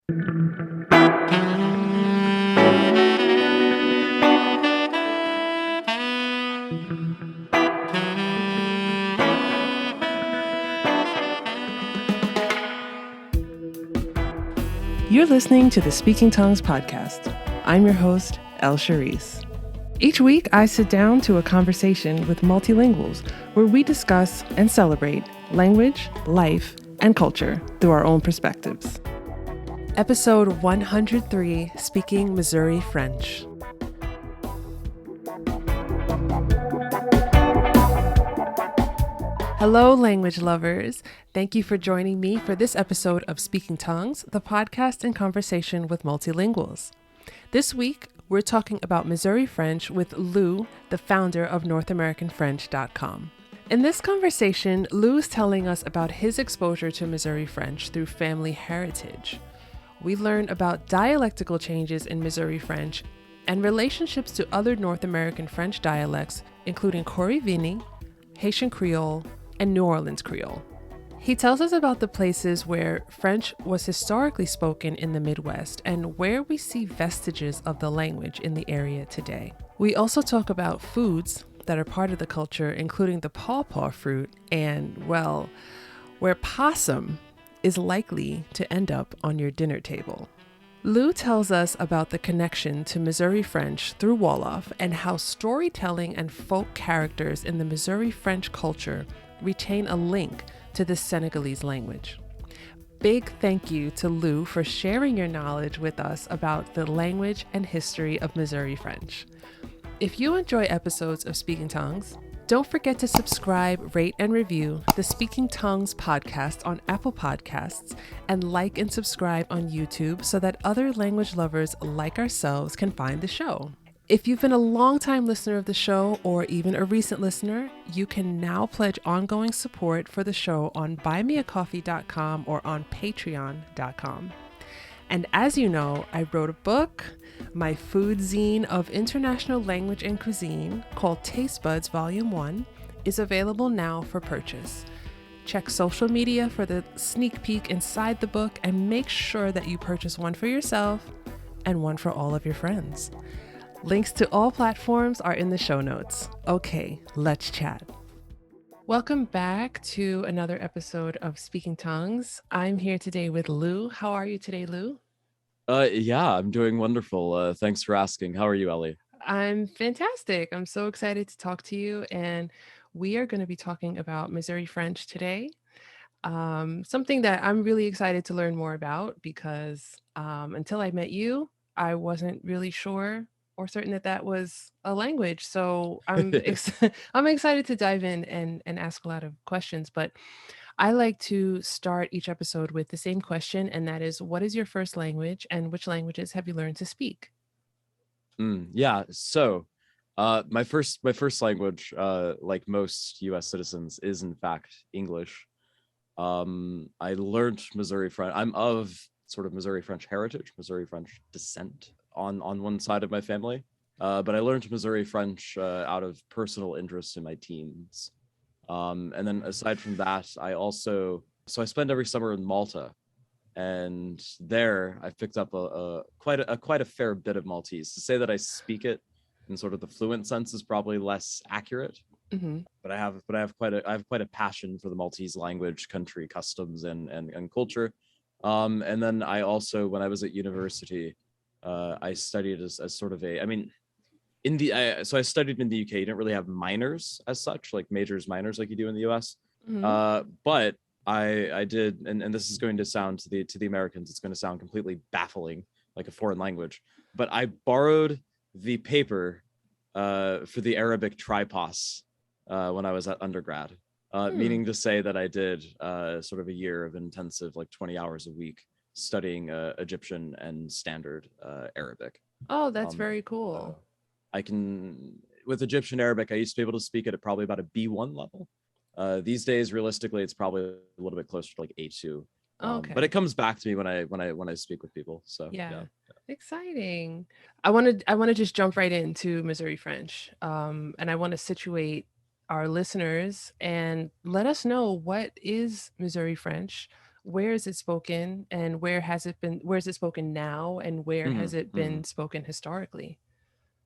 You're listening to the Speaking Tongues podcast. I'm your host, El Charisse. Each week, I sit down to a conversation with multilinguals where we discuss and celebrate language, life, and culture through our own perspectives. Episode 103, Speaking Missouri French. Hello, language lovers. Thank you for joining me for this episode of Speaking Tongues, the podcast and conversation with multilinguals. This week, we're talking about Missouri French with Lou, the founder of NorthAmericanFrench.com. In this conversation, Lou is telling us about his exposure to Missouri French through family heritage. We learn about dialectical changes in Missouri French and relationships to other North American French dialects, including Kouri Vini, Haitian Creole, and New Orleans Creole. He tells us about the places where French was historically spoken in the Midwest and where we see vestiges of the language in the area today. We also talk about foods that are part of the culture, including the pawpaw fruit and, well, where possum is likely to end up on your dinner table. Lou tells us about the connection to Missouri French through Wolof and how storytelling and folk characters in the Missouri French culture retain a link to the Senegalese language. Big thank you to Lou for sharing your knowledge with us about the language and history of Missouri French. If you enjoy episodes of Speaking Tongues, don't forget to subscribe, rate, and review the Speaking Tongues podcast on Apple Podcasts and like and subscribe on YouTube so that other language lovers like ourselves can find the show. If you've been a longtime listener of the show or even a recent listener, you can now pledge ongoing support for the show on buymeacoffee.com or on patreon.com. And as you know, I wrote a book, my food zine of international language and cuisine, called Taste Buds Volume 1, is available now for purchase. Check social media for the sneak peek inside the book and make sure that you purchase one for yourself and one for all of your friends. Links to all platforms are in the show notes. Okay, let's chat. Welcome back to another episode of Speaking Tongues. I'm here today with Lou. How are you today, Lou? Yeah, I'm doing wonderful. Thanks for asking. How are you, Ellie? I'm fantastic. I'm so excited to talk to you. And we are going to be talking about Missouri French today. Something that I'm really excited to learn more about because until I met you, I wasn't really sure or certain that that was a language. So I'm I'm excited to dive in and ask a lot of questions. But I like to start each episode with the same question, and that is, what is your first language and which languages have you learned to speak? Yeah, so my first language, like most U.S. citizens, is in fact English. I learned Missouri French. I'm of sort of Missouri French heritage, Missouri French descent on one side of my family. But I learned Missouri French out of personal interest in my teens. And then aside from that, I spend every summer in Malta, and there I've picked up quite a fair bit of Maltese. To say that I speak it in sort of the fluent sense is probably less accurate. Mm-hmm. But I have quite a passion for the Maltese language, country, customs, and culture. And then I also, when I was at university, I studied as sort of so I studied in the UK. You didn't really have minors as such, like majors, minors, like you do in the US. Mm-hmm. But I did, and this is going to sound to the Americans, it's going to sound completely baffling, like a foreign language. But I borrowed the paper for the Arabic tripos when I was at undergrad, meaning to say that I did sort of a year of intensive, like 20 hours a week, studying Egyptian and standard Arabic. Oh, that's very cool. I can, with Egyptian Arabic, I used to be able to speak it at probably about a B1 level. These days, realistically, it's probably a little bit closer to like A2. Okay. But it comes back to me when I speak with people. So Yeah. Exciting. I want to just jump right into Missouri French. And I want to situate our listeners and let us know, what is Missouri French? where is it spoken, and where is it spoken now, and where has Mhm, it mhm. been spoken historically?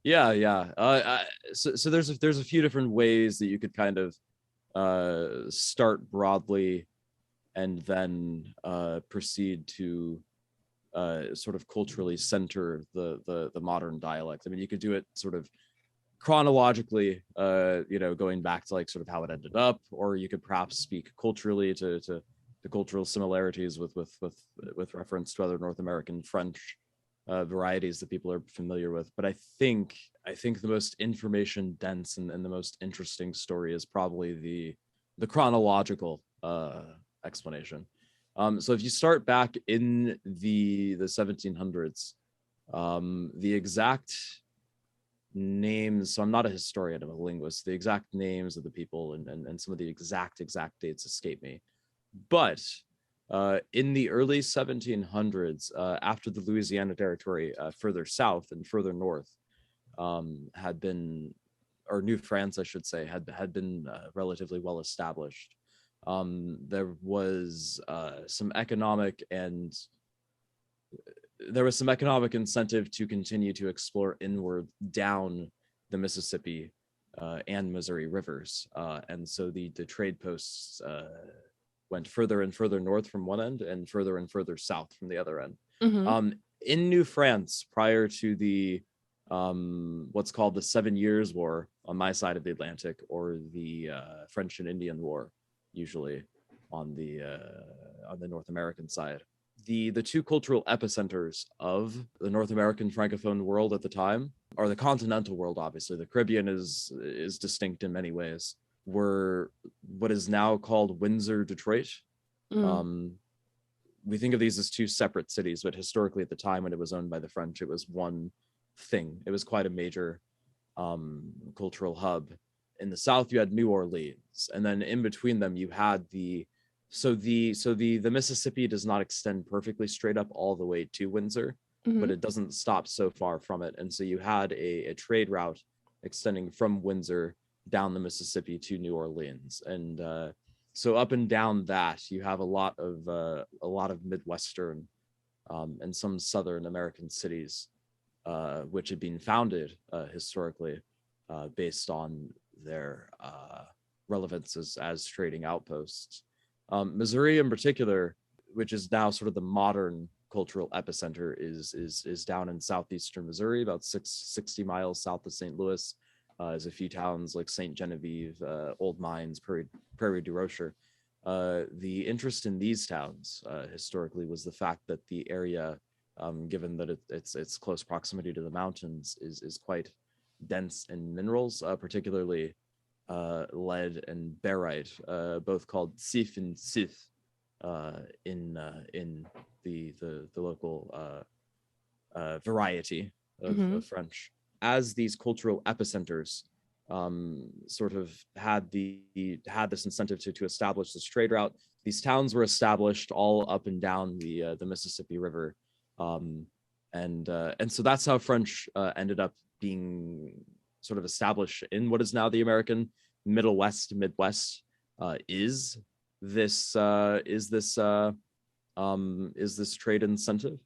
Yeah, yeah. So there's a few different ways that you could kind of start broadly and then proceed to sort of culturally center the modern dialect. I mean, you could do it sort of chronologically, going back to like sort of how it ended up, or you could perhaps speak culturally to the cultural similarities with reference to other North American French varieties that people are familiar with. But I think the most information dense and the most interesting story is probably the chronological explanation. So if you start back in the 1700s, the exact names, so I'm not a historian, I'm a linguist, the exact names of the people and some of the exact dates escape me, but in the early 1700s, after the Louisiana Territory, further south and further north, had been, or New France I should say, had been relatively well established. There was some economic and there was some economic incentive to continue to explore inward down the Mississippi and Missouri rivers. And so the trade posts went further and further north from one end and further south from the other end. Mm-hmm. In New France, prior to the what's called the 7 Years' War on my side of the Atlantic, or the French and Indian War, usually on the North American side, the two cultural epicenters of the North American Francophone world at the time, or the continental world, obviously. The Caribbean is distinct in many ways, were what is now called Windsor, Detroit. Mm-hmm. Um, we think of these as two separate cities, but historically at the time when it was owned by the French, it was one thing. It was quite a major cultural hub. In the south, you had New Orleans, and then in between them, you had the Mississippi does not extend perfectly straight up all the way to Windsor, Mm-hmm. but it doesn't stop so far from it, and so you had a trade route extending from Windsor down the Mississippi to New Orleans, and so up and down that you have a lot of Midwestern and some Southern American cities which had been founded historically based on their relevance as trading outposts. Missouri, in particular, which is now sort of the modern cultural epicenter, is down in southeastern Missouri, about 60 miles south of St. Louis. There's a few towns like St. Genevieve, Old Mines, Prairie du Rocher. The interest in these towns historically was the fact that the area, given that its close proximity to the mountains, is quite dense in minerals, particularly lead and barite, both called sif and sith in the local variety Mm-hmm. of French. As these cultural epicenters sort of had this incentive to establish this trade route, these towns were established all up and down the Mississippi River, and so that's how French ended up being sort of established in what is now the American Middle West, Midwest. Is this trade incentive?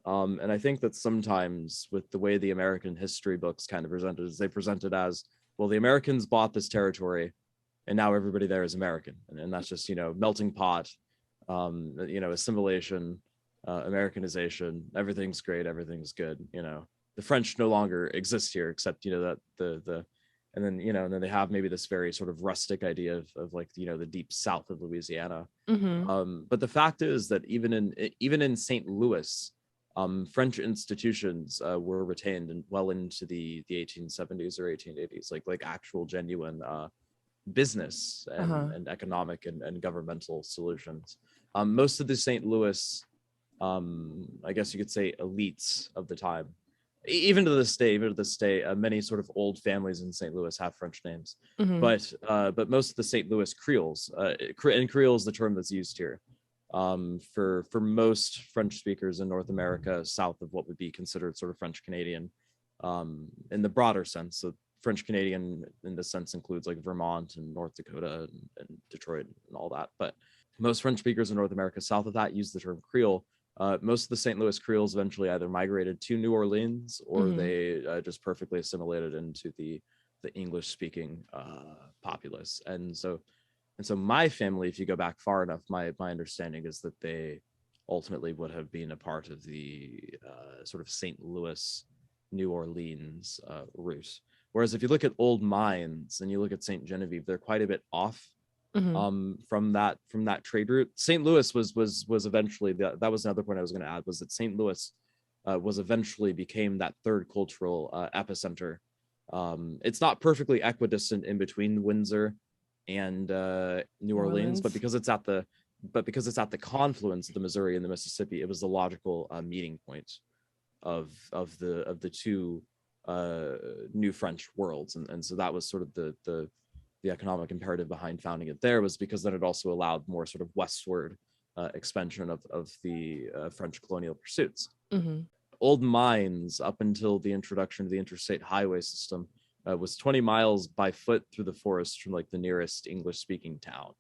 And I think that sometimes with the way the American history books kind of presented, is they presented as, well, the Americans bought this territory and now everybody there is American. And that's just, melting pot, assimilation, Americanization, everything's great, everything's good. The French no longer exist here, except, that and then they have maybe this very sort of rustic idea of like, the deep south of Louisiana. Mm-hmm. But the fact is that even in St. Louis, French institutions were retained and well into the 1870s or 1880s, like actual genuine business Uh-huh. and economic and governmental solutions. Most of the St. Louis, I guess you could say, elites of the time, even to this day, many sort of old families in St. Louis have French names, Mm-hmm. but most of the St. Louis Creoles, and Creole is the term that's used here, for most French speakers in North America, south of what would be considered sort of French Canadian, in the broader sense. So French Canadian in this sense includes like Vermont and North Dakota and Detroit and all that. But Most French speakers in North America south of that use the term Creole. Most of the St. Louis Creoles eventually either migrated to New Orleans or Mm-hmm. they just perfectly assimilated into the English speaking populace. And so my family, if you go back far enough, my understanding is that they ultimately would have been a part of the sort of St. Louis, New Orleans route. Whereas if you look at Old Mines and you look at St. Genevieve, they're quite a bit off Mm-hmm. from that trade route. St. Louis was eventually that was another point I was going to add, was that St. Louis was eventually became that third cultural epicenter. It's not perfectly equidistant in between Windsor and New New Orleans, but Orleans. because it's at the confluence of the Missouri and the Mississippi, it was the logical meeting point of the two new French worlds, and so that was sort of the economic imperative behind founding it there, was because then it also allowed more sort of westward expansion of the French colonial pursuits. Mm-hmm. Old Mines, up until the introduction of the interstate highway system, was 20 miles by foot through the forest from like the nearest English speaking town.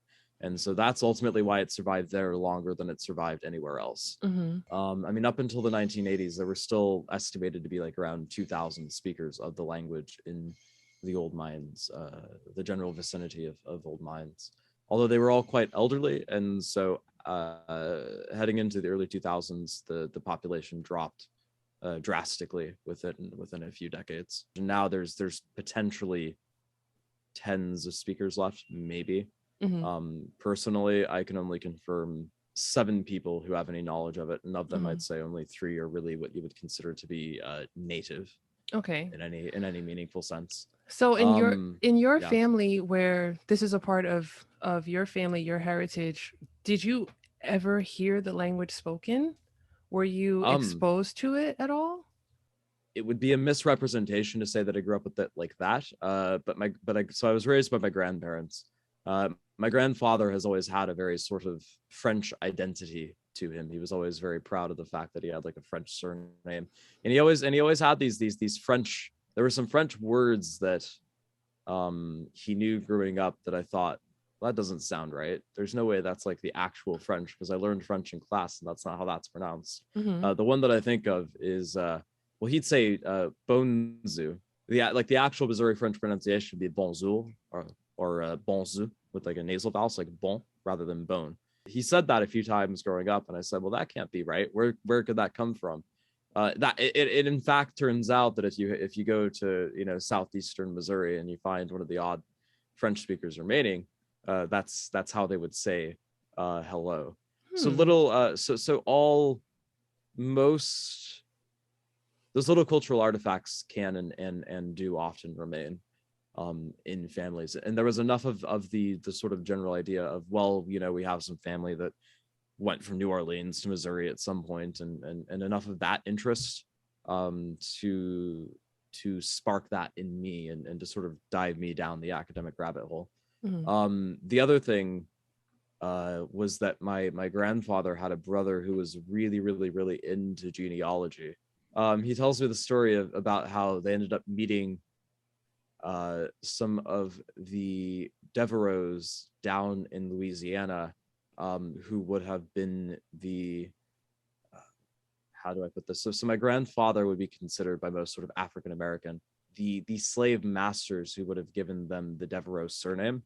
And so that's ultimately why it survived there longer than it survived anywhere else. Mm-hmm. I mean, up until the 1980s, there were still estimated to be like around 2,000 speakers of the language in the Old Mines, the general vicinity of Old Mines, although they were all quite elderly. And so heading into the early 2000s, the population dropped drastically within a few decades. And now there's potentially tens of speakers left, maybe. Mm-hmm. Personally, I can only confirm 7 people who have any knowledge of it, and of them, Mm-hmm. I'd say only 3 are really what you would consider to be native Okay. in any meaningful sense. So in your Yeah. family, where this is a part of your family, your heritage, did you ever hear the language spoken? Were you Um, exposed to it at all? it would be a misrepresentation to say that I grew up with it like that. So I was raised by my grandparents. My grandfather has always had a very sort of French identity to him. He was always very proud of the fact that he had like a French surname, and he always had these French. There were some French words that he knew growing up that I thought, well, that doesn't sound right. There's no way that's like the actual French, because I learned French in class and that's not how that's pronounced. Mm-hmm. The one that I think of is well, he'd say bonzu. Like the actual Missouri French pronunciation would be bonjour or bonzu with like a nasal vowel, so like bon rather than bone. He said that a few times growing up, and I said, well, that can't be right. Where could that come from? That it in fact turns out that if you go to southeastern Missouri and you find one of the odd French speakers remaining, that's how they would say hello. So Hmm. little so all most those little cultural artifacts can and do often remain in families. And there was enough of the sort of general idea of, well, we have some family that went from New Orleans to Missouri at some point, and enough of that interest to spark that in me and to sort of dive me down the academic rabbit hole. Mm-hmm. The other thing was that my grandfather had a brother who was really, really, really into genealogy. He tells me the story about how they ended up meeting some of the Devereaux down in Louisiana, who would have been the how do I put this? So my grandfather would be considered by most sort of African American the slave masters who would have given them the Devereaux surname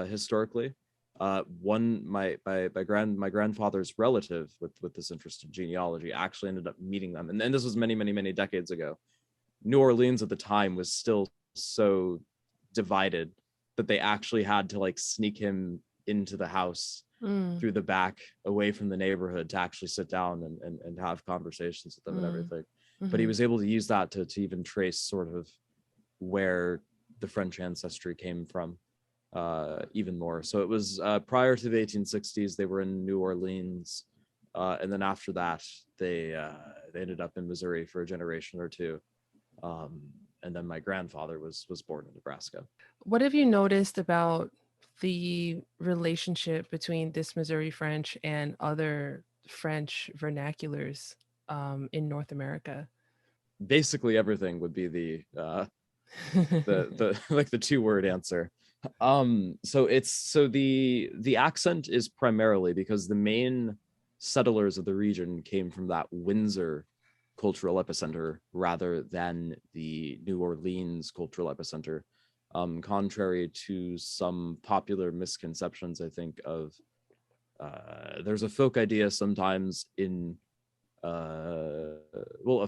historically. One my grandfather's relative with this interest in genealogy actually ended up meeting them, and this was many decades ago. New Orleans at the time was still so divided that they actually had to like sneak him into the house Mm. through the back away from the neighborhood to actually sit down and have conversations with them and Mm. everything. But he Mm-hmm. was able to use that to even trace sort of where the French ancestry came from even more. So it was prior to the 1860s, they were in New Orleans. And then after that, they ended up in Missouri for a generation or two. Um, and then my grandfather was born in Nebraska. What have you noticed about the relationship between this Missouri French and other French vernaculars in North America? Basically, everything would be the like the 2-word answer. The accent is primarily because the main settlers of the region came from that Windsor cultural epicenter rather than the New Orleans cultural epicenter. Contrary to some popular misconceptions, I think of there's a folk idea sometimes in a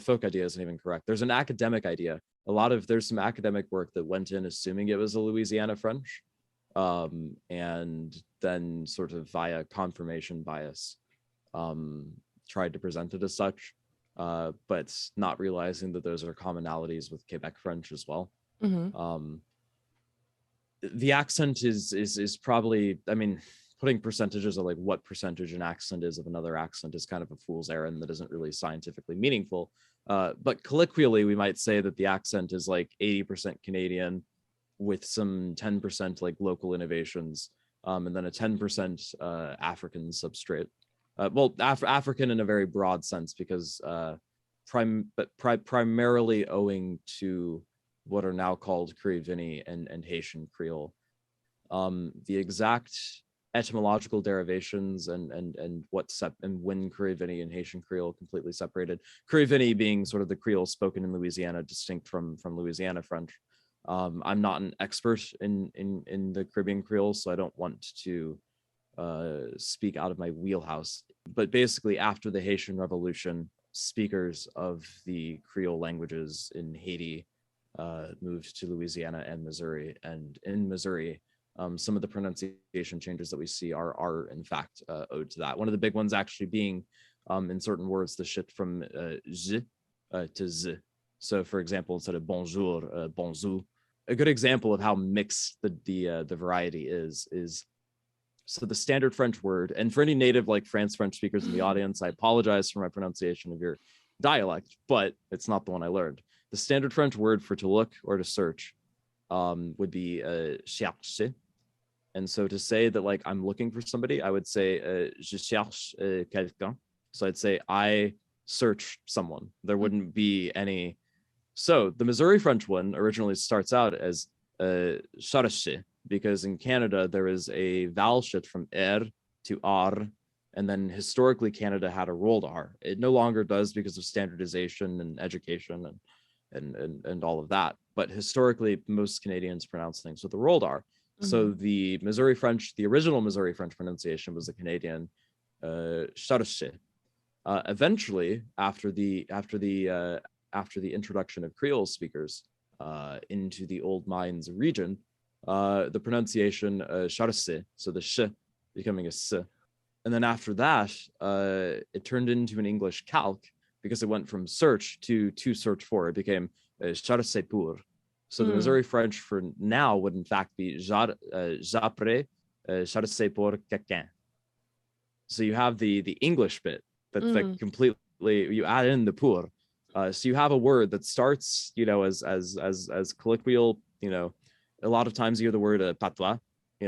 folk idea isn't even correct. There's an academic idea. There's some academic work that went in assuming it was a Louisiana French, and then sort of via confirmation bias, tried to present it as such, but not realizing that those are commonalities with Quebec French as well. Mm-hmm. The accent is probably, I mean, putting percentages of like what percentage an accent is of another accent is kind of a fool's errand that isn't really scientifically meaningful. But colloquially, we might say that the accent is like 80% Canadian with some 10% like local innovations, and then a 10% African substrate. African in a very broad sense, because primarily owing to what are now called Kouri Vini and Haitian Creole. The exact etymological derivations and when Kouri Vini and Haitian Creole completely separated. Kouri Vini being sort of the Creole spoken in Louisiana, distinct from Louisiana French. I'm not an expert in the Caribbean Creole, so I don't want to speak out of my wheelhouse. But basically, after the Haitian Revolution, speakers of the Creole languages in Haiti moved to Louisiana and Missouri. And in Missouri, some of the pronunciation changes that we see are in fact owed to that. One of the big ones actually being in certain words the shift from z to z. So, for example, instead of bonjour, bonjour. A good example of how mixed the variety is so the standard French word, and for any native like French speakers in the audience, I apologize for my pronunciation of your dialect, but it's not the one I learned. The standard French word for to look or to search would be chercher. And so to say that like I'm looking for somebody, I would say je cherche quelqu'un. So I'd say I search someone. There wouldn't be any. So the Missouri French one originally starts out as chercher, because in Canada there is a vowel shift from er to r, and then historically Canada had a rolled r. It no longer does because of standardization and education and all of that. But historically, most Canadians pronounce things with a rolled r. Mm-hmm. So the original Missouri French pronunciation was the Canadian chercher. Eventually, after the introduction of Creole speakers into the Old Mines region, the pronunciation chercher, so the sh becoming a s. And then after that, it turned into an English calque because it went from search to search for. It became chercher pour. So the Missouri French for now would in fact be j'apprends chercher pour quelqu'un. So you have the English bit that's like completely, you add in the pour. So you have a word that starts, as colloquial, a lot of times you hear the word patois,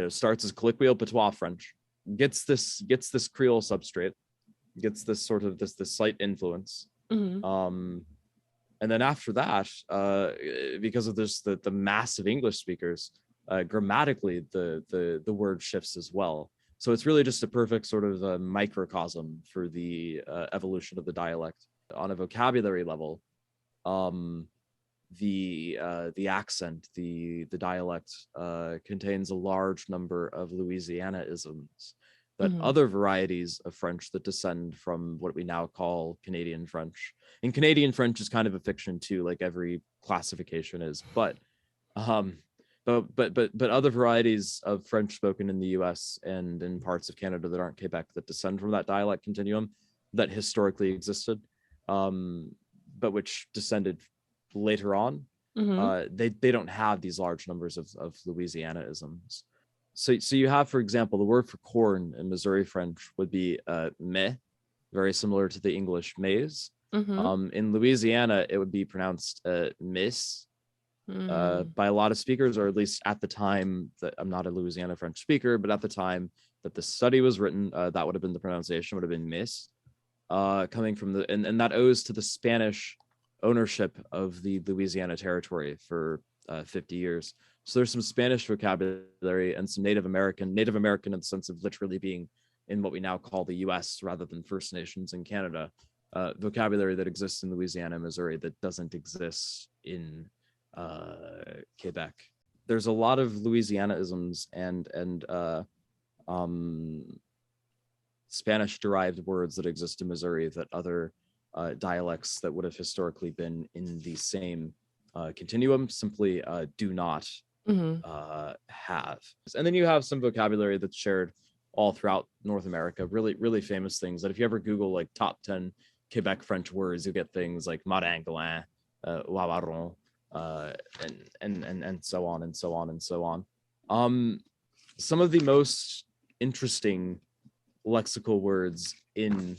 starts as colloquial patois French, gets this Creole substrate, gets this sort of this slight influence. Mm-hmm. And then after that, because of the massive English speakers, grammatically the word shifts as well. So it's really just a perfect sort of a microcosm for the evolution of the dialect. On a vocabulary level, the accent, the dialect contains a large number of Louisiana-isms that other varieties of French that descend from what we now call Canadian French. And Canadian French is kind of a fiction too, like every classification is. But other varieties of French spoken in the U.S. and in parts of Canada that aren't Quebec that descend from that dialect continuum that historically existed, but which descended later on, they don't have these large numbers of Louisiana-isms. So you have, for example, the word for corn in Missouri French would be mais, very similar to the English maize. In Louisiana, it would be pronounced mis by a lot of speakers, or at least at the time that I'm not a Louisiana French speaker, but at the time that the study was written, that would have been the pronunciation, would have been mis, coming from and that owes to the Spanish ownership of the Louisiana territory for 50 years. So there's some Spanish vocabulary and some Native American in the sense of literally being in what we now call the US rather than First Nations in Canada, vocabulary that exists in Louisiana and Missouri that doesn't exist in Quebec. There's a lot of Louisiana-isms and Spanish derived words that exist in Missouri that other dialects that would have historically been in the same continuum simply do not have. And then you have some vocabulary that's shared all throughout North America, really, really famous things that if you ever Google like top 10 Quebec French words, you get things like maringouin, wawaron, and so on and so on and so on. Some of the most interesting lexical words in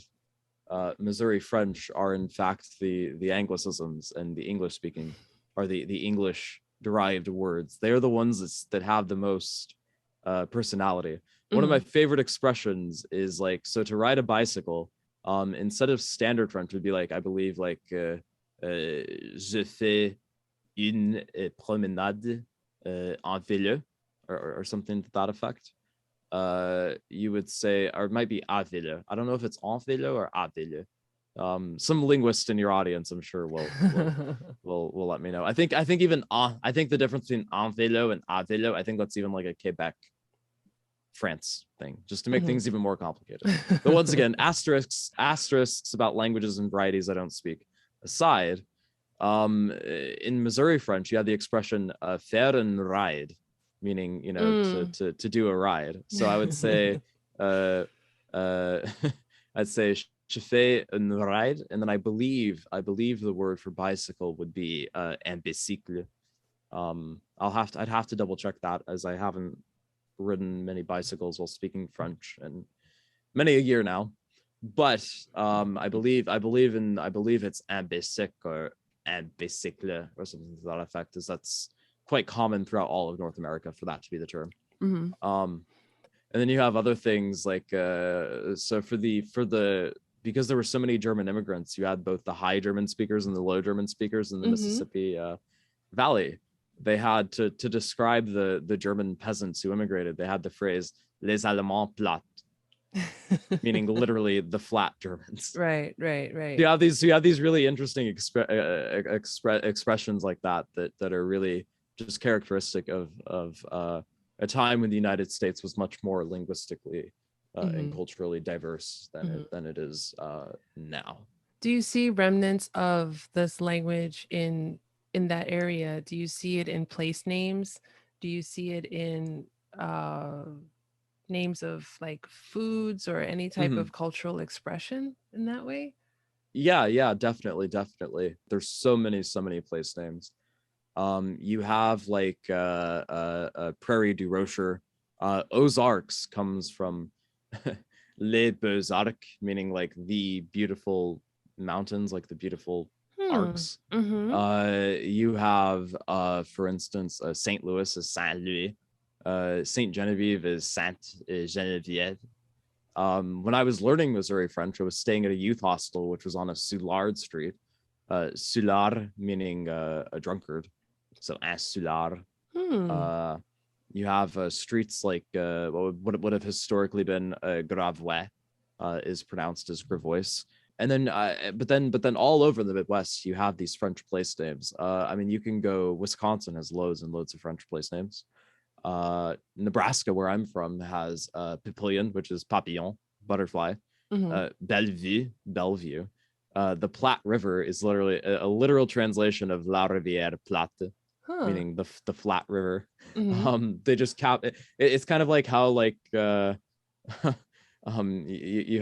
Missouri French are in fact the Anglicisms and the English speaking, or the English derived words. They're the ones that have the most personality. One of my favorite expressions is like, so to ride a bicycle, instead of standard French would be like, I believe like je fais une promenade en vélo, or something to that effect. You would say, or it might be à vélo. I don't know if it's en vélo or à vélo. Some linguist in your audience, I'm sure, will let me know. I think even I think the difference between en vélo and à vélo, I think that's even like a Quebec, France thing, just to make things even more complicated. But once again, asterisks about languages and varieties I don't speak aside, in Missouri French, you have the expression faire un ride, meaning, you know, to do a ride. So I would say, I'd say je fais un ride, and then I believe the word for bicycle would be un bicycle. I'd have to double check that, as I haven't ridden many bicycles while speaking French in many a year now. But I believe it's un bicycle or un bicycle or something to that effect, as that's quite common throughout all of North America for that to be the term. And then you have other things like so for the because there were so many German immigrants, you had both the High German speakers and the Low German speakers in the Mississippi Valley. They had to describe the German peasants who immigrated, they had the phrase les Allemands plats, meaning literally the flat Germans. Right. You have these really interesting expressions like that are really just characteristic of a time when the United States was much more linguistically and culturally diverse than it is now. Do you see remnants of this language in that area? Do you see it in place names? Do you see it in names of like foods or any type of cultural expression in that way? Yeah, definitely. There's so many place names. You have like Prairie du Rocher. Ozarks comes from Les Beaux Arcs, meaning like the beautiful mountains, like the beautiful arcs. You have, for instance, St. Louis is Saint Louis. Saint Genevieve is Sainte Geneviève. When I was learning Missouri French, I was staying at a youth hostel, which was on a Soulard street. Soulard meaning a drunkard. So un Soulard. You have streets like what would have historically been Gravois, is pronounced as Gravois. And then, but then all over the Midwest, you have these French place names. I mean, you can go, Wisconsin has loads and loads of French place names. Nebraska, where I'm from, has papillon, which is papillon, butterfly. Bellevue. The Platte River is literally a literal translation of La Rivière Plate, meaning the flat river. They just it's kind of like how like you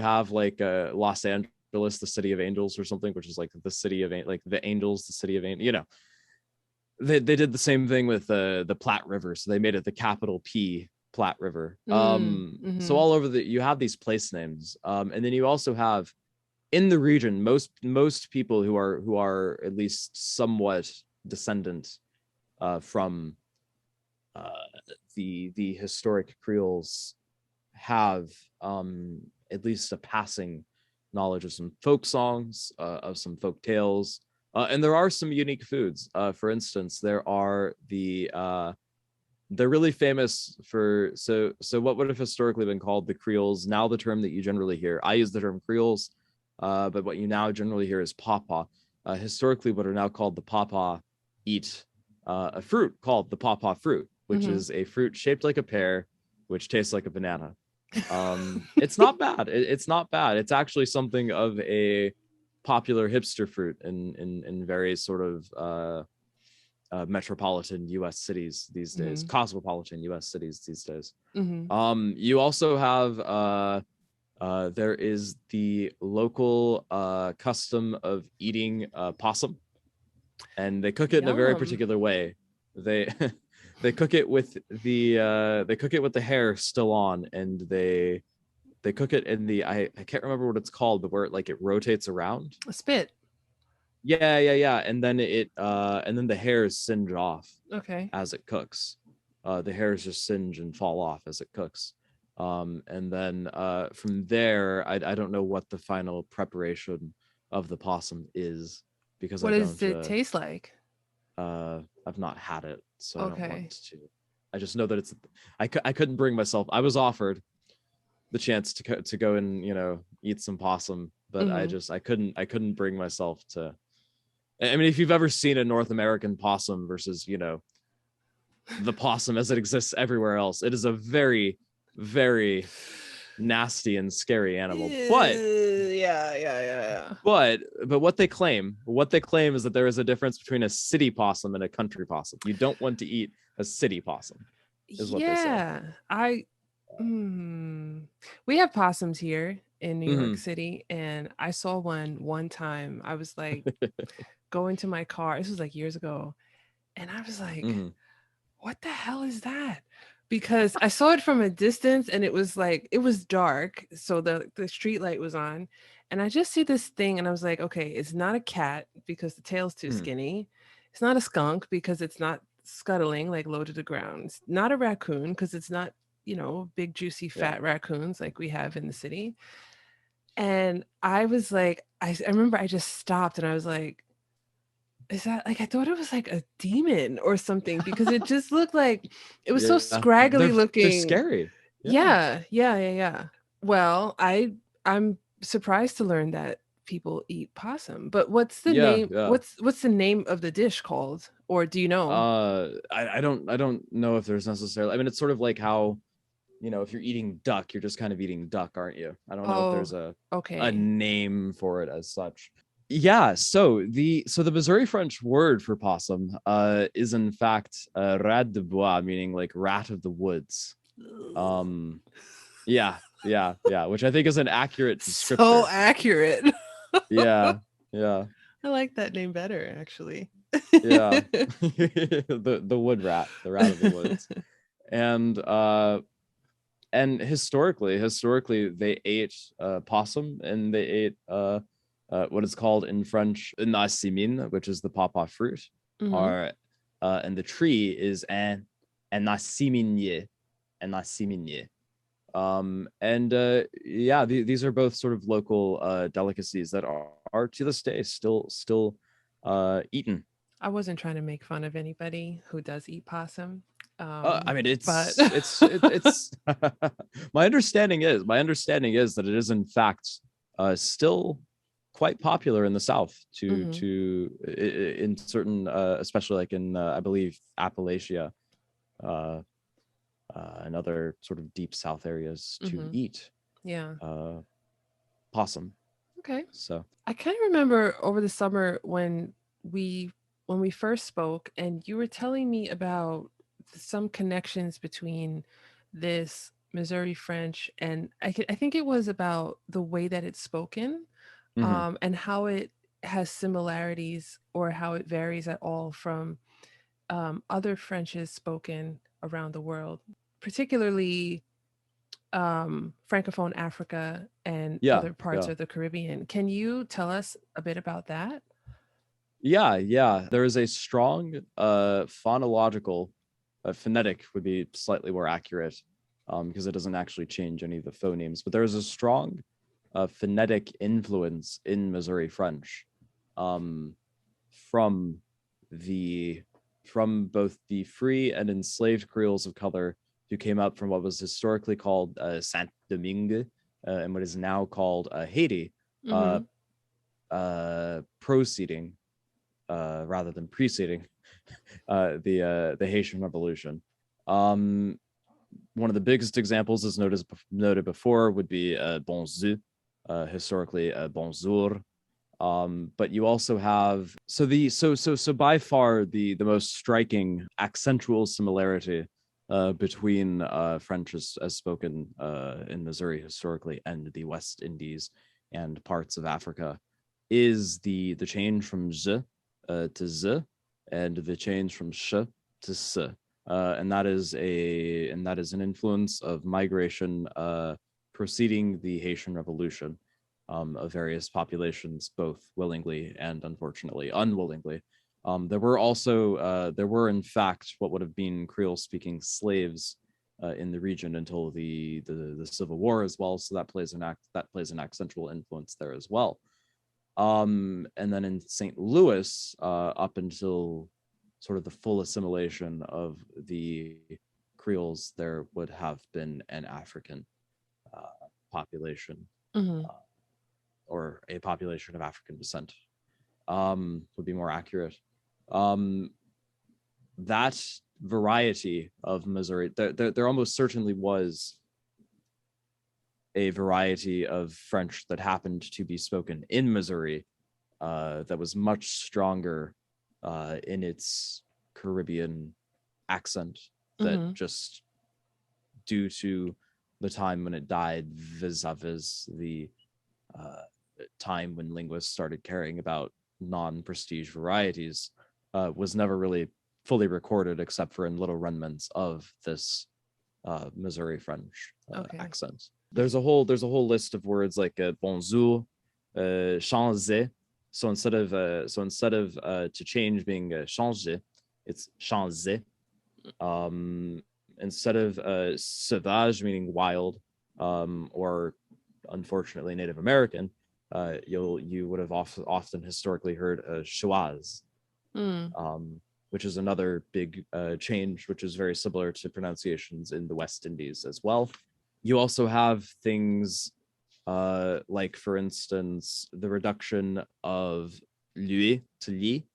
have like Los Angeles, the city of angels or something, which is like the city of like the angels, the city of angels, you know. They did the same thing with the Platte River, so they made it the capital P, Platte River. So all over you have these place names, and then you also have in the region most people who are at least somewhat descendant from the historic Creoles have at least a passing knowledge of some folk songs, of some folk tales. And there are some unique foods. For instance, there are the they're really famous for so what would have historically been called the Creoles. Now the term that you generally hear, I use the term Creoles, but what you now generally hear is pawpaw. Historically, what are now called the pawpaw eat a fruit called the pawpaw fruit, which Mm-hmm. is a fruit shaped like a pear, which tastes like a banana. It's not bad. It's not bad. It's actually something of a popular hipster fruit in various sort of metropolitan U.S. cities these days, Mm-hmm. cosmopolitan U.S. cities these days. Mm-hmm. You also have there is the local custom of eating possum, and they cook it in a very Yum. particular way. They they cook it with the hair still on, and they cook it in the I can't remember what it's called, but where it rotates around. A spit. Yeah. And then and then the hairs singe off Okay. as it cooks. The hairs just singe and fall off as it cooks. And then from there, I don't know what the final preparation of the possum is, because What does it taste like? I've not had it, so I don't want Okay. to. I just know that I couldn't bring myself. I was offered the chance to go and eat some possum, but Mm-hmm. I couldn't bring myself to. I mean, if you've ever seen a North American possum versus the possum as it exists everywhere else, it is a very, very nasty and scary animal. Yeah. But what they claim is that there is a difference between a city possum and a country possum. You don't want to eat a city possum, is what they say. Yeah. We have possums here in New York Mm-hmm. City, and I saw one time. I was like going to my car. This was like years ago, and I was like, Mm-hmm. what the hell is that? Because I saw it from a distance and it was dark, so the street light was on, and I just see this thing and I was like, okay, it's not a cat because the tail's too Mm-hmm. skinny. It's not a skunk because it's not scuttling like low to the ground. It's not a raccoon because it's not, big juicy Yeah. fat raccoons like we have in the city. And I was like, I remember I just stopped and I was like, is that like I thought it was like a demon or something because it just looked like it was so Yeah. scraggly They're looking. scary. Yeah. Yeah. Well, I'm surprised to learn that people eat possum. But what's the Yeah. name? Yeah. What's the name of the dish called? Or do you know? I don't know if there's necessarily. I mean, it's sort of like how, if you're eating duck, you're just kind of eating duck, aren't you? I don't know if Oh, there's a okay. name for it as such. Yeah, so the Missouri French word for possum is in fact rat de bois, meaning like rat of the woods. Um yeah, which I think is an accurate So descriptor. accurate. Yeah, yeah, I like that name better, actually. yeah. The wood rat, the rat of the woods. And historically they ate possum, and they ate what is called in French nasimin, which is the pawpaw fruit, Hmm. or and the tree is an nasiminier, an nasiminier. And yeah, these are both sort of local delicacies that are to this day still eaten. I wasn't trying to make fun of anybody who does eat possum. I mean, But it's my understanding is that it is in fact still quite popular in the South Mhm. in certain especially like in I believe Appalachia, uh, and other sort of deep South areas to Mhm. eat Yeah. uh, possum. Okay. So I kind of remember over the summer we when we first spoke and you were telling me about some connections between this Missouri French and I think it was about the way that it's spoken, mhm. and how it has similarities or how it varies at all from other Frenches spoken around the world, particularly Francophone Africa and Yeah, other parts yeah. of the Caribbean. Can you tell us a bit about that? Yeah. There is a strong phonological, phonetic would be slightly more accurate, because it doesn't actually change any of the phonemes. But there is a strong phonetic influence in Missouri French, um, from the from both the free and enslaved Creoles of color who came up from what was historically called Saint-Domingue and what is now called Haiti, proceeding rather than preceding the Haitian Revolution. One of the biggest examples, as noted before, would be bonjour, historically bonjour. But you also have so by far the most striking accentual similarity between French as spoken in Missouri historically and the West Indies and parts of Africa is the change from je to z, and the change from sh to s. And that is an influence of migration preceding the Haitian Revolution of various populations, both willingly and unfortunately unwillingly. There were in fact what would have been Creole-speaking slaves in the region until the Civil War as well. So that plays an accentual influence there as well. And then in St. Louis, up until sort of the full assimilation of the Creoles, there would have been an African population, or a population of African descent, would be more accurate. That variety of Missouri, there almost certainly was a variety of French that happened to be spoken in Missouri that was much stronger in its Caribbean accent, that just due to the time when it died vis-a-vis the time when linguists started caring about non-prestige varieties, was never really fully recorded except for in little remnants of this Missouri French accent. There's a whole list of words like bonjour, changer. So instead of to change being changer, it's changer. Instead of sauvage meaning wild, or unfortunately Native American, you would have often historically heard Chouaz, which is another big change, which is very similar to pronunciations in the West Indies as well. You also have things like, for instance, the reduction of lui to li,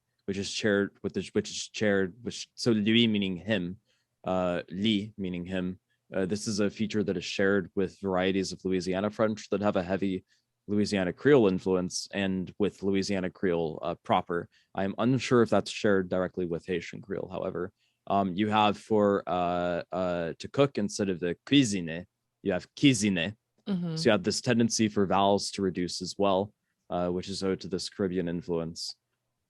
so lui meaning him, li meaning him. This is a feature that is shared with varieties of Louisiana French that have a heavy Louisiana Creole influence, and with Louisiana Creole proper. I am unsure if that's shared directly with Haitian Creole. However, you have for to cook, instead of the cuisine, you have cuisiner. So you have this tendency for vowels to reduce as well, which is owed to this Caribbean influence.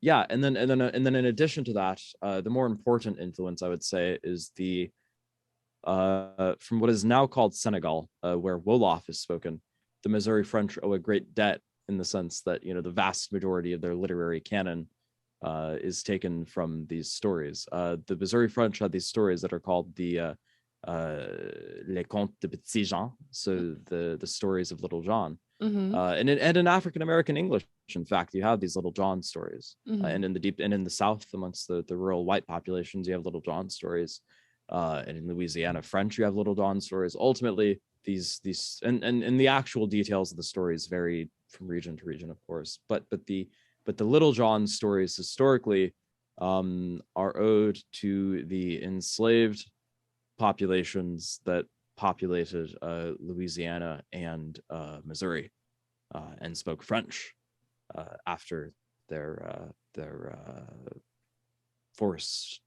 Yeah, and then in addition to that, the more important influence, I would say, is the from what is now called Senegal, where Wolof is spoken. The Missouri French owe a great debt in the sense that, you know, the vast majority of their literary canon is taken from these stories. The Missouri French had these stories that are called the Les Contes de Petit Jean, so the stories of Little John. And in African American English, in fact, you have these Little John stories. And in the South, amongst the rural white populations, you have Little John stories. And in Louisiana French, you have Little John stories. Ultimately, these and the actual details of the stories vary from region to region, of course. But the Little John stories historically are owed to the enslaved populations that populated Louisiana and Missouri and spoke French after their forced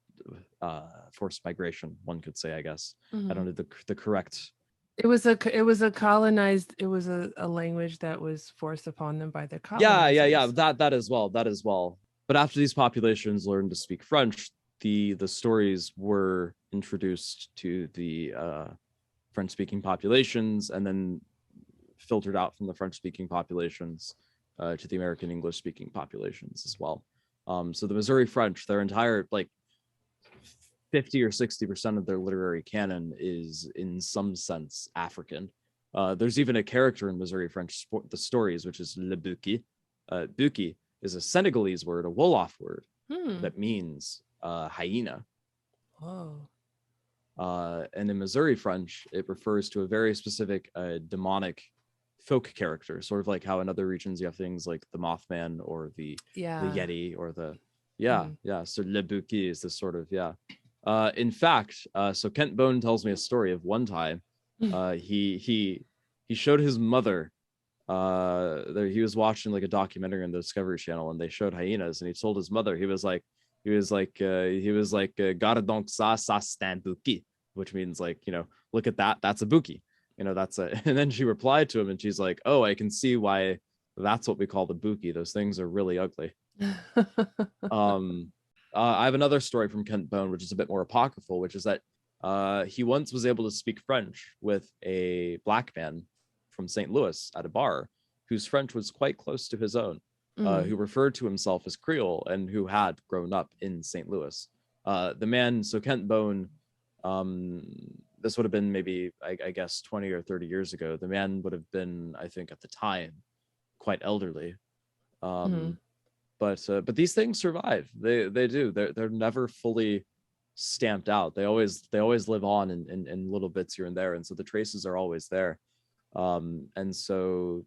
migration, one could say, I guess. I don't know the correct. It was a colonized. It was a language that was forced upon them by their colonizers. Yeah. That as well. But after these populations learned to speak French, the stories were introduced to the French-speaking populations, and then filtered out from the French-speaking populations to the American English-speaking populations as well. So the Missouri French, their entire 50 or 60% of their literary canon is in some sense African. There's even a character in Missouri French, the stories, which is le bouki. Bouki is a Senegalese word, a Wolof word, Hmm. that means hyena. Oh. And in Missouri French, it refers to a very specific demonic folk character, sort of like how in other regions you have things like the Mothman or the Yeah. Yeti or the Mm. yeah. So le bouki is this sort of In fact, so Kent Bone tells me a story of one time he showed his mother he was watching like a documentary on the Discovery Channel and they showed hyenas and he told his mother Gare donc ça c'est un bouki, which means like, look at that, that's a bouki, that's a and then she replied to him and she's like, oh, I can see why that's what we call the bouki, those things are really ugly. um I have another story from Kent Bone which is a bit more apocryphal, which is that he once was able to speak French with a black man from St. Louis at a bar whose French was quite close to his own, Mm. who referred to himself as Creole and who had grown up in St. Louis. The man, so Kent Bone, um, this would have been maybe, I guess, 20 or 30 years ago. The man would have been, I think, at the time, quite elderly. Mm. But these things survive. They do. They're never fully stamped out. They always live on in little bits here and there, and so the traces are always there. And so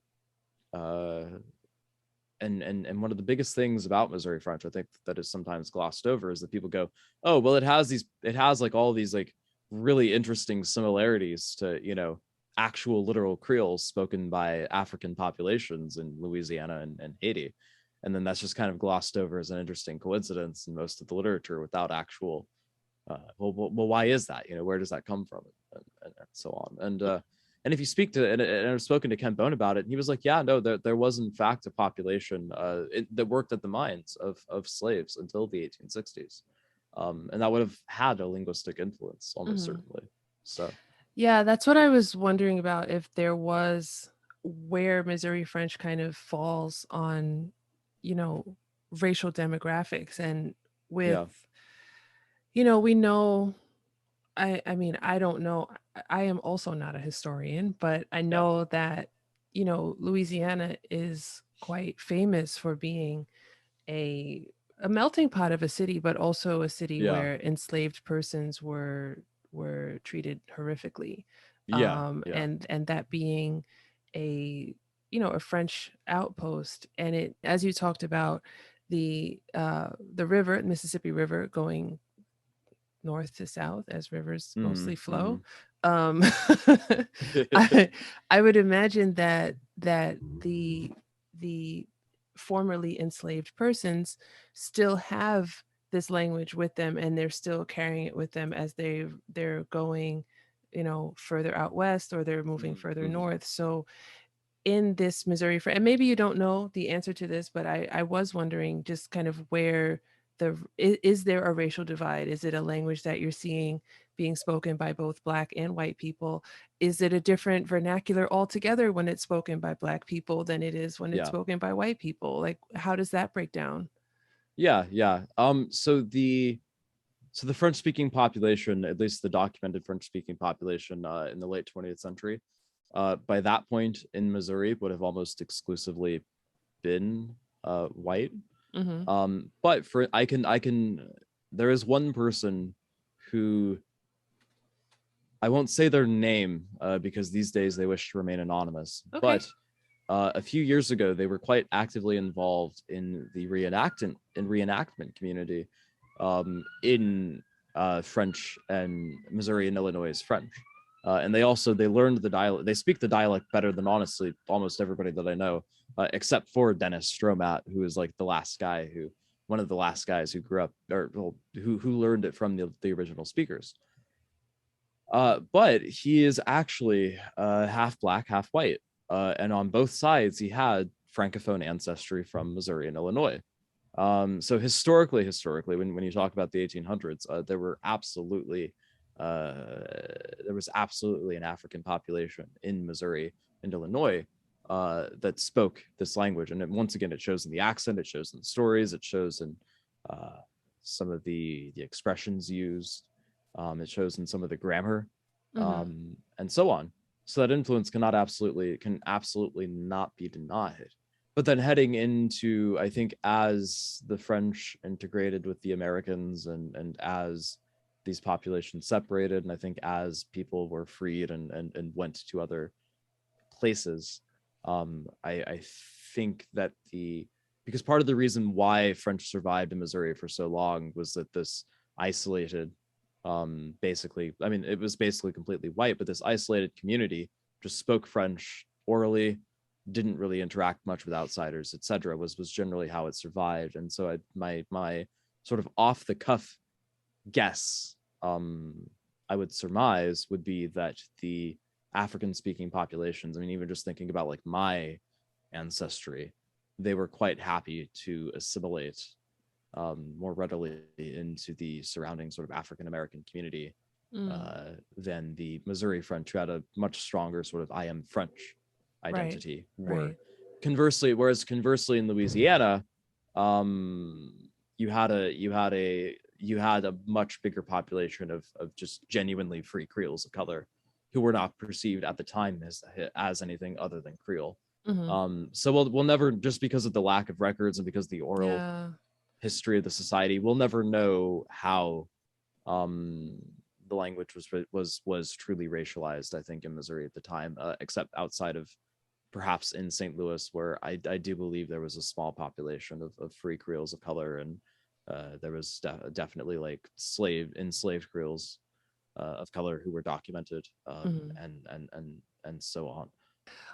and one of the biggest things about Missouri French, I think, that is sometimes glossed over is that people go, oh, well, it has like all these like really interesting similarities to, actual literal Creoles spoken by African populations in Louisiana and Haiti. And then that's just kind of glossed over as an interesting coincidence in most of the literature without actual, well, why is that? Where does that come from? And so on. And if you speak to, and I've spoken to Ken Bone about it, and he was like, yeah, no, there was in fact a population that worked at the mines of slaves until the 1860s. And that would have had a linguistic influence almost Mm. certainly. So, Yeah, that's what I was wondering about, if there was, where Missouri French kind of falls on, you know, racial demographics. And with, yeah. we know, I mean, I don't know. I am also not a historian, but I Yeah. know that, Louisiana is quite famous for being a a melting pot of a city, but also a city Yeah. where enslaved persons were treated horrifically. Yeah. Yeah. And that being a, a French outpost. And it, as you talked about, the river, Mississippi River, going north to south as rivers Mm-hmm. mostly flow. Mm-hmm. Um, I I would imagine that the formerly enslaved persons still have this language with them, and they're still carrying it with them as they're going, further out west, or they're moving further Mm-hmm. north. So in this Missouri, and maybe you don't know the answer to this, but I was wondering just kind of where is there a racial divide? Is it a language that you're seeing being spoken by both Black and white people? Is it a different vernacular altogether when it's spoken by Black people than it is when it's Yeah. spoken by white people? Like, how does that break down? Yeah. Yeah. So the French speaking population, at least the documented French speaking population in the late 20th century, by that point in Missouri would have almost exclusively been white. Mm-hmm. But for I can there is one person who I won't say their name because these days they wish to remain anonymous. Okay. But a few years ago, they were quite actively involved in the reenactment community in French and Missouri and Illinois French. And they learned the dialect. They speak the dialect better than honestly almost everybody that I know, except for Dennis Stromat, who is like one of the last guys who grew up or who learned it from the original speakers. But he is actually half Black, half white. And on both sides, he had Francophone ancestry from Missouri and Illinois. So historically, when you talk about the 1800s, there was absolutely an African population in Missouri and Illinois that spoke this language. And once again, it shows in the accent, it shows in the stories, it shows in uh, some of the expressions used. It shows in some of the grammar, Mm-hmm. and so on. So that influence can absolutely not be denied. but then heading into, I think, as the French integrated with the Americans, and as these populations separated, and I think as people were freed and went to other places, I think that because part of the reason why French survived in Missouri for so long was that this isolated, basically, I mean, it was basically completely white, but this isolated community just spoke French orally, didn't really interact much with outsiders, etc. Was generally how it survived. And so my sort of off the cuff guess, I would surmise, would be that the African speaking populations, I mean, even just thinking about like my ancestry, they were quite happy to assimilate, more readily into the surrounding sort of African American community, Mm, than the Missouri French, who had a much stronger sort of I am French right. identity. Right. Whereas conversely in Louisiana, um, you had a much bigger population of just genuinely free Creoles of color, who were not perceived at the time as anything other than Creole. Hmm. So we'll never, just because of the lack of records and because the oral Yeah. history of the society, we'll never know how, um, the language was truly racialized, I think, in Missouri at the time, except outside of perhaps in St. Louis, where I do believe there was a small population of free Creoles of color, and there was definitely like enslaved Creoles, of color, who were documented, Hmm. and so on.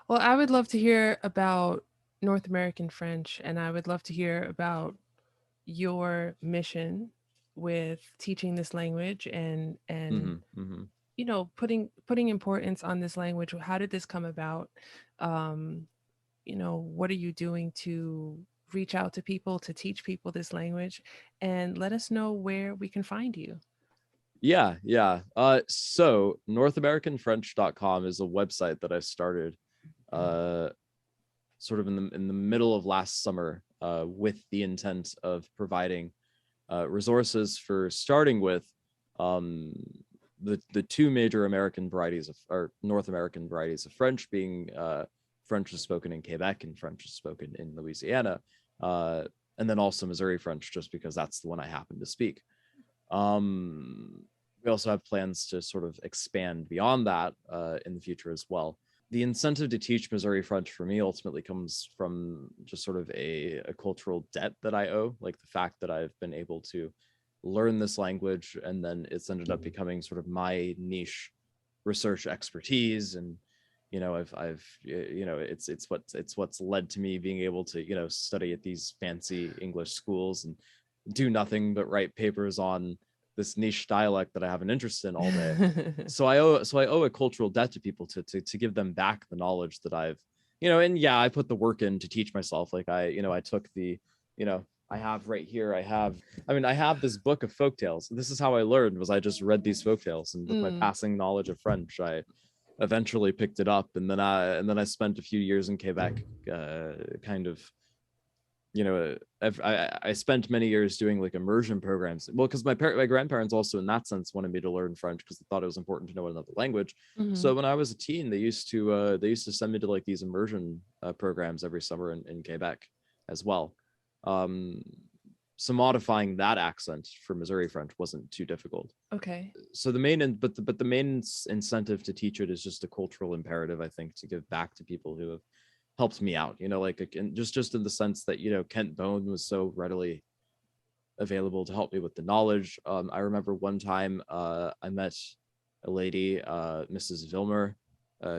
Well, I would love to hear about North American French, and I would love to hear about your mission with teaching this language and Hmm. Hmm. putting importance on this language. How did this come about? um what are you doing to reach out to people, to teach people this language, and let us know where we can find you. Yeah, yeah. So NorthAmericanFrench.com is a website that I started, uh, sort of in the middle of last summer, with the intent of providing, resources for starting with, um, the two major American varieties of, or North American varieties of French, being, French is spoken in Quebec and French is spoken in Louisiana, uh, and then also Missouri French, just because that's the one I happen to speak. Um, we also have plans to sort of expand beyond that, in the future as well. The incentive to teach Missouri French for me ultimately comes from just sort of a cultural debt that I owe, like the fact that I've been able to learn this language, and then it's ended up becoming sort of my niche research expertise. And I've it's what's led to me being able to study at these fancy English schools and do nothing but write papers on this niche dialect that I have an interest in all day. So I owe a cultural debt to people to give them back the knowledge that I've, and yeah, I put the work in to teach myself. Like I took the, I have right here, I have this book of folktales. This is how I learned, was I just read these folktales, and with my Mm, passing knowledge of French, I eventually picked it up. And then I spent a few years in Quebec, kind of, I spent many years doing like immersion programs. Well, because my grandparents also, in that sense, wanted me to learn French because they thought it was important to know another language. mhm. So when I was a teen, they used to send me to like these immersion, programs every summer in Quebec as well. Um, so modifying that accent for Missouri French wasn't too difficult. Okay. So the main incentive to teach it is just a cultural imperative, I think, to give back to people who have helped me out, like, just in the sense that, Kent Bone was so readily available to help me with the knowledge. I remember one time, I met a lady, Mrs. Vilmer.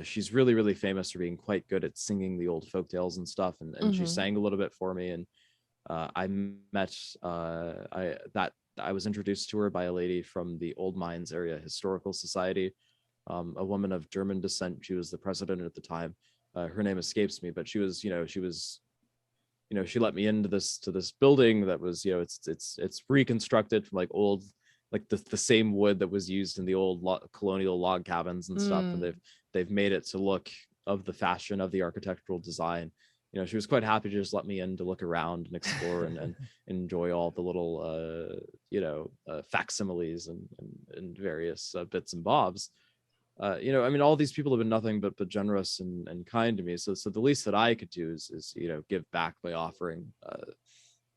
She's really, really famous for being quite good at singing the old folk tales and stuff, and she Mhm. sang a little bit for me. And I met, I was introduced to her by a lady from the Old Mines Area Historical Society, a woman of German descent. She was the president at the time. Her name escapes me, but she let me into this building that was, it's reconstructed from like old, like the same wood that was used in the old colonial log cabins and stuff, and Mm. they've made it to look of the fashion of the architectural design. She was quite happy to just let me in to look around and explore, and enjoy all the little, facsimiles and various, bits and bobs. I mean, all these people have been nothing but generous and kind to me. So the least that I could do is give back by offering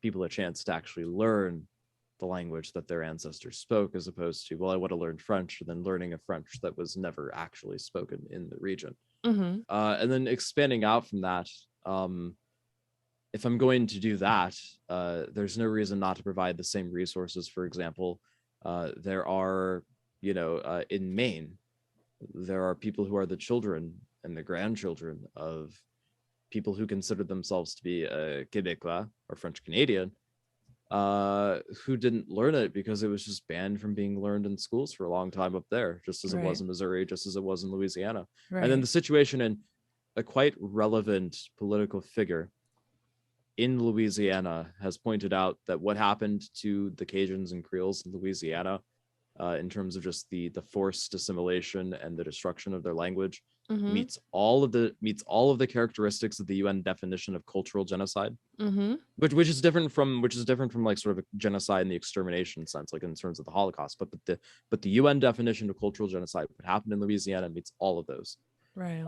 people a chance to actually learn the language that their ancestors spoke, as opposed to, well, I want to learn French, and then learning a French that was never actually spoken in the region. Mm-hmm. And then expanding out from that, if I'm going to do that, there's no reason not to provide the same resources. For example, there are, in Maine, there are people who are the children and the grandchildren of people who consider themselves to be Quebecois or French Canadian, who didn't learn it because it was just banned from being learned in schools for a long time up there, just as it was in Missouri, just as it was in Louisiana. And then the situation in a quite relevant political figure in Louisiana has pointed out that what happened to the Cajuns and Creoles in Louisiana, in terms of just the forced assimilation and the destruction of their language, Mm-hmm. meets all of the characteristics of the UN definition of cultural genocide, Mm-hmm. which is different from like sort of a genocide in the extermination sense, like in terms of the Holocaust. But the UN definition of cultural genocide, what happened in Louisiana, meets all of those. Right.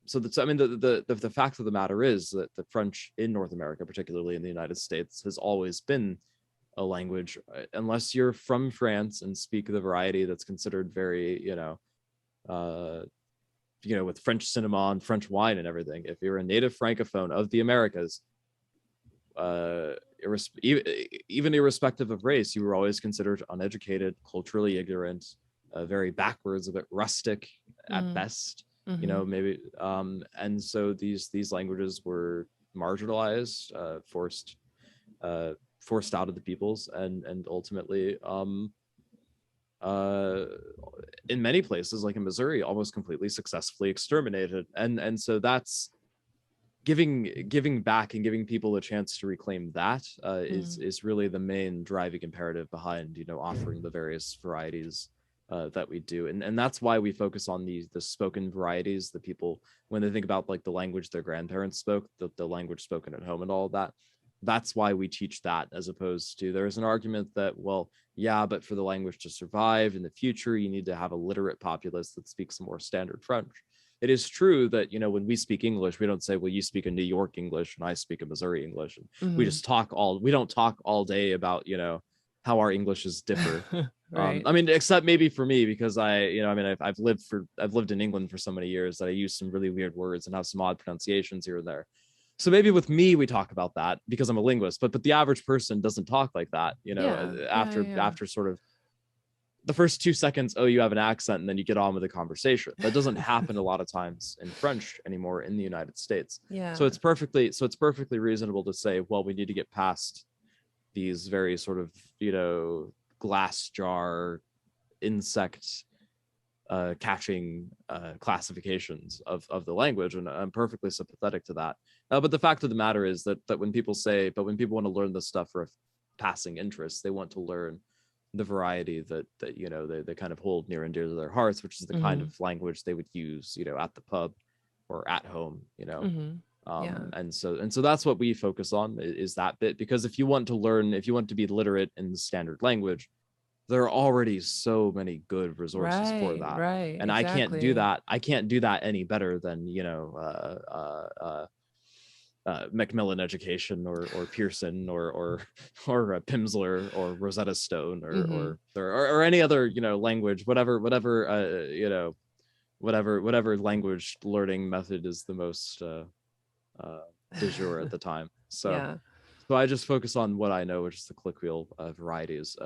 So that's, I mean, the fact of the matter is that the French in North America, particularly in the United States, has always been a language, unless you're from France and speak the variety that's considered very, with French cinema and French wine and everything. If you're a native francophone of the Americas, even irrespective of race, you were always considered uneducated, culturally ignorant, very backwards, a bit rustic at best. Mm-hmm. Maybe. And so these languages were marginalized, forced out of the peoples, and ultimately, in many places, like in Missouri, almost completely successfully exterminated. And so that's giving back and giving people a chance to reclaim that, is really the main driving imperative behind offering the various varieties that we do. And that's why we focus on the spoken varieties, the people, when they think about like the language their grandparents spoke, the language spoken at home and all of that. That's why we teach that, as opposed to, there's an argument that, well, yeah, but for the language to survive in the future, you need to have a literate populace that speaks more standard French. It is true that, when we speak English, we don't say, well, you speak a New York English and I speak a Missouri English. And we just we don't talk all day about, how our Englishes differ. Right. I mean, except maybe for me, because I've lived in England for so many years that I use some really weird words and have some odd pronunciations here and there. So maybe with me, we talk about that because I'm a linguist, but the average person doesn't talk like that, after sort of the first 2 seconds, oh, you have an accent, and then you get on with the conversation. That doesn't happen a lot of times in French anymore in the United States. Yeah. So it's perfectly reasonable to say, well, we need to get past these very sort of, glass jar insect catching classifications of the language, and I'm perfectly sympathetic to that. But the fact of the matter is that when people want to learn this stuff for a passing interest, they want to learn the variety that they kind of hold near and dear to their hearts, which is the kind of language they would use at the pub or at home. And so that's what we focus on, is that bit, because if you want to be literate in the standard language, there are already so many good resources for that. Right. And exactly. I can't do that any better than Macmillan Education or Pearson or Pimsleur or Rosetta Stone or any other language, whatever language learning method is the most du jour at the time. So I just focus on what I know, which is the colloquial varieties.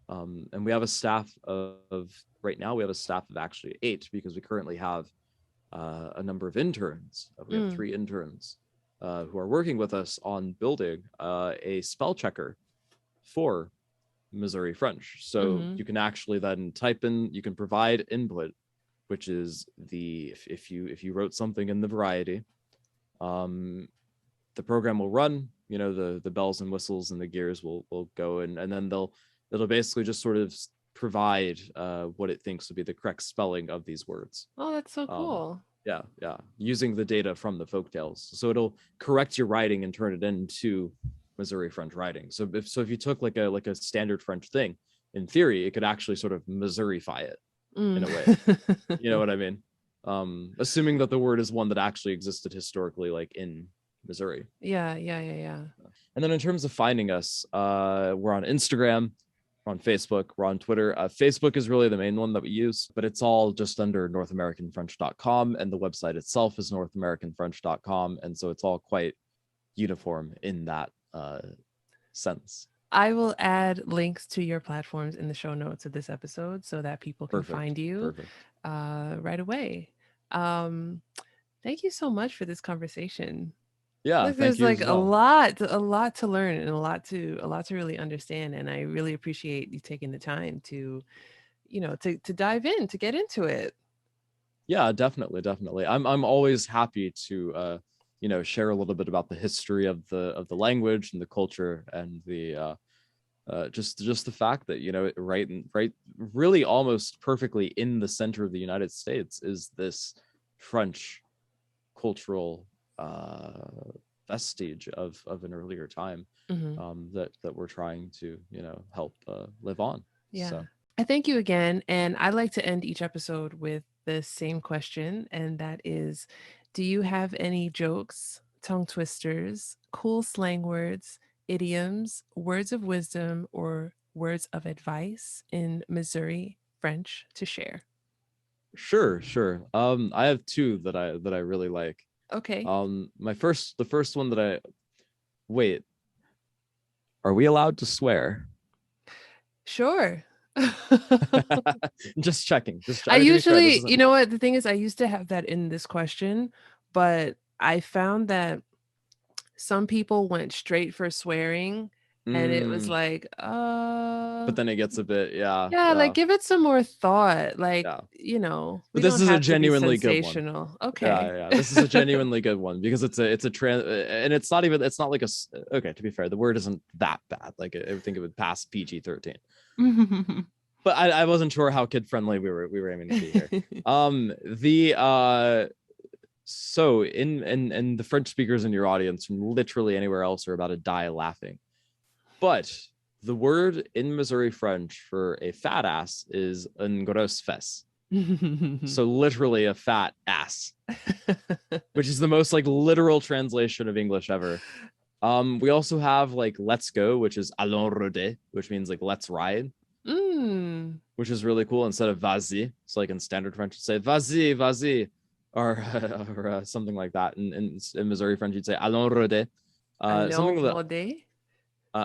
And we have a staff of right now, we have a staff of actually 8, because we currently have a number of interns. We have 3 interns who are working with us on building a spell checker for Missouri French. So you can actually then you can provide input, which is if you wrote something in the variety, the program will run, the bells and whistles and the gears will go, and then it'll basically just sort of provide what it thinks would be the correct spelling of these words. Oh, that's so cool. Yeah, using the data from the folktales. So it'll correct your writing and turn it into Missouri French writing. So if you took like a standard French thing in theory, it could actually sort of Missourify it in a way. You know what I mean? Assuming that the word is one that actually existed historically, like in Missouri. Yeah. And then in terms of finding us, we're on Instagram, we're on Facebook, we're on Twitter. Facebook is really the main one that we use, but it's all just under NorthAmericanFrench.com, and the website itself is NorthAmericanFrench.com, and so it's all quite uniform in that sense. I will add links to your platforms in the show notes of this episode so that people can find you right away. Thank you so much for this conversation. Yeah, there's like a lot to learn and a lot to really understand, and I really appreciate you taking the time to, to dive in, to get into it. Yeah, definitely. I'm always happy to share a little bit about the history of the language and the culture and the just the fact that right really almost perfectly in the center of the United States is this French cultural vestige of an earlier time that we're trying to help live on. Yeah. So I thank you again, and I like to end each episode with the same question, and that is, do you have any jokes, tongue twisters, cool slang words, idioms, words of wisdom, or words of advice in Missouri French to share? Sure. I have two that I really like. Okay. The first one that wait, are we allowed to swear? Sure. Just checking. I usually, you know what, the thing is, I used to have that in this question, but I found that some people went straight for swearing, and it was like, but then it gets a bit, like, give it some more thought, like, but this is a genuinely good one. Okay. Yeah, this is a genuinely good one because it's a and it's not like okay, to be fair, the word isn't that bad. Like, I think it would pass PG-13. But I wasn't sure how kid friendly we were aiming to be here. So in the French speakers in your audience from literally anywhere else are about to die laughing. But the word in Missouri French for a fat ass is un gros fesse. So literally a fat ass, which is the most like literal translation of English ever. We also have like let's go, which is allons rôder, which means like let's ride. Which is really cool. Instead of vas-y, so like in standard French, you'd say vas-y, or something like that. In Missouri French, you'd say allons rôder. Something that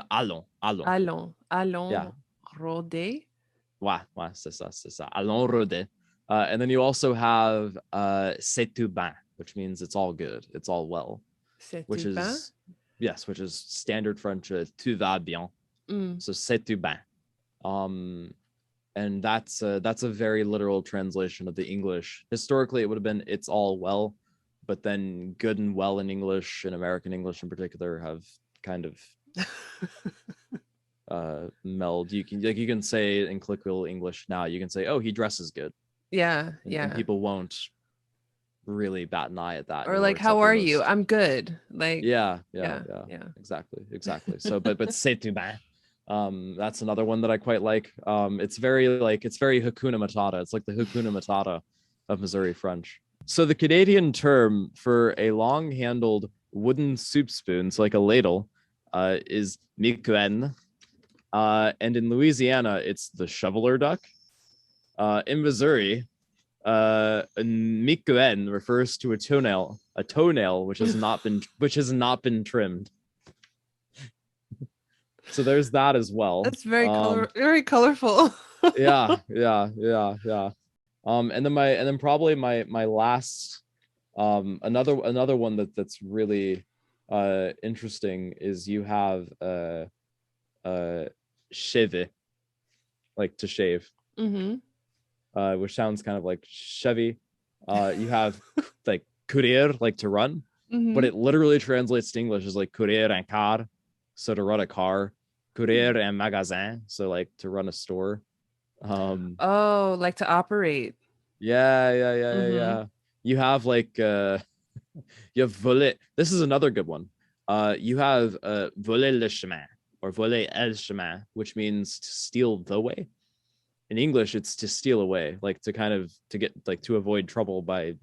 allons. Yeah. Rôder. Ouais, c'est ça. Allons rôder. And then you also have c'est tout bien, which means it's all good, it's all well. Which is standard French tout va bien. So c'est tout bien. And that's a very literal translation of the English. Historically, it would have been it's all well, but then good and well in English, and American English in particular, have kind of meld. You can say in colloquial English now, you can say, oh, he dresses good. Yeah. And people won't really bat an eye at that. Or like, how are you? I'm good. Like, yeah. Exactly. So but c'est tout bien. That's another one that I quite like. It's very Hakuna Matata. It's like the Hakuna Matata of Missouri French. So the Canadian term for a long-handled wooden soup spoon, so like a ladle, is miquen. And in Louisiana, it's the shoveler duck. In Missouri, miquen refers to a toenail which has not been trimmed. So there's that as well. That's very very colorful. yeah. And then probably my last another one that's really interesting is you have cheve, like to shave. Which sounds kind of like Chevy. You have like courir, like to run, but it literally translates to English as like courir un car, so to run a car. Courir un magasin, so like to run a store. Like to operate. Yeah. You have like you have voler. This is another good one. You have voler le chemin, or voler el chemin, which means to steal the way. In English, it's to steal away, like to kind of to get like to avoid trouble by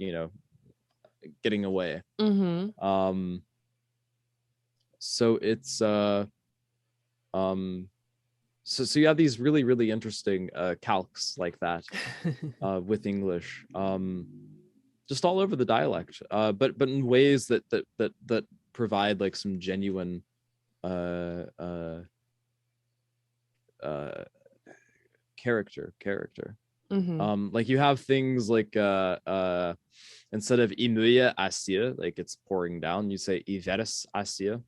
getting away. Mm-hmm. So it's um so you have these really really interesting calcs like that with English, just all over the dialect, but in ways that provide like some genuine uh uh uh character. Mm-hmm. Like you have things like instead of imuya asia, like it's pouring down, you say iveres asia.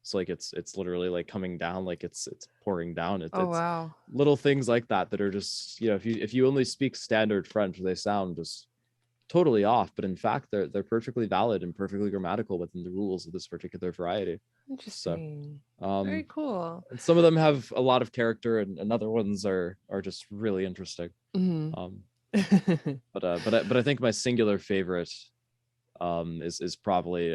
So like it's literally like coming down, like it's pouring down. Oh, It's wow. little things like that that are just, if you only speak standard French, they sound just totally off, but in fact they're perfectly valid and perfectly grammatical within the rules of this particular variety. So Interesting. Very um cool. and some of them have a lot of character, and other ones are just really interesting. Mm-hmm. um but I think my singular favorite is probably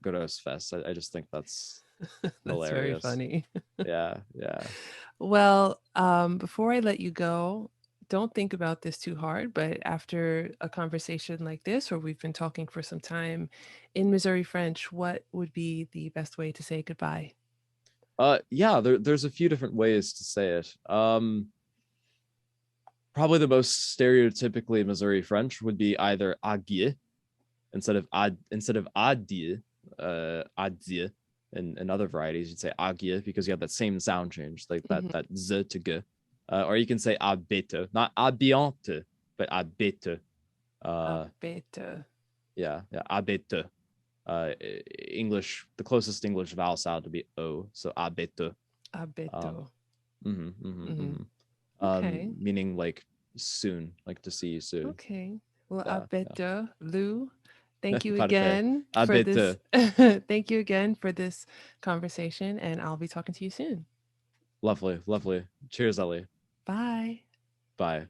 Godos Fest. I just think that's That's very hilarious. funny. Yeah. Well, before I let you go, don't think about this too hard, but after a conversation like this, or we've been talking for some time, in Missouri French, what would be the best way to say goodbye? Yeah, there's a few different ways to say it. Probably the most stereotypically Missouri French would be either agie instead of adie, adie. In other varieties, you'd say agie because you have that same sound change, like that Mhm. that z to g. Or you can say abete, not abiante, but abete. Uh, Beta. yeah, abete. English, the closest English vowel sound to be o, so abete. Um, Abeto. Hmm. Okay. Meaning like soon, like to see you soon. Okay. Well, Yeah, abeto, Lou. Thank you parfait. again for this. Abete. Thank you again for this conversation, and I'll be talking to you soon. Lovely. Cheers, Ellie. Bye. Bye.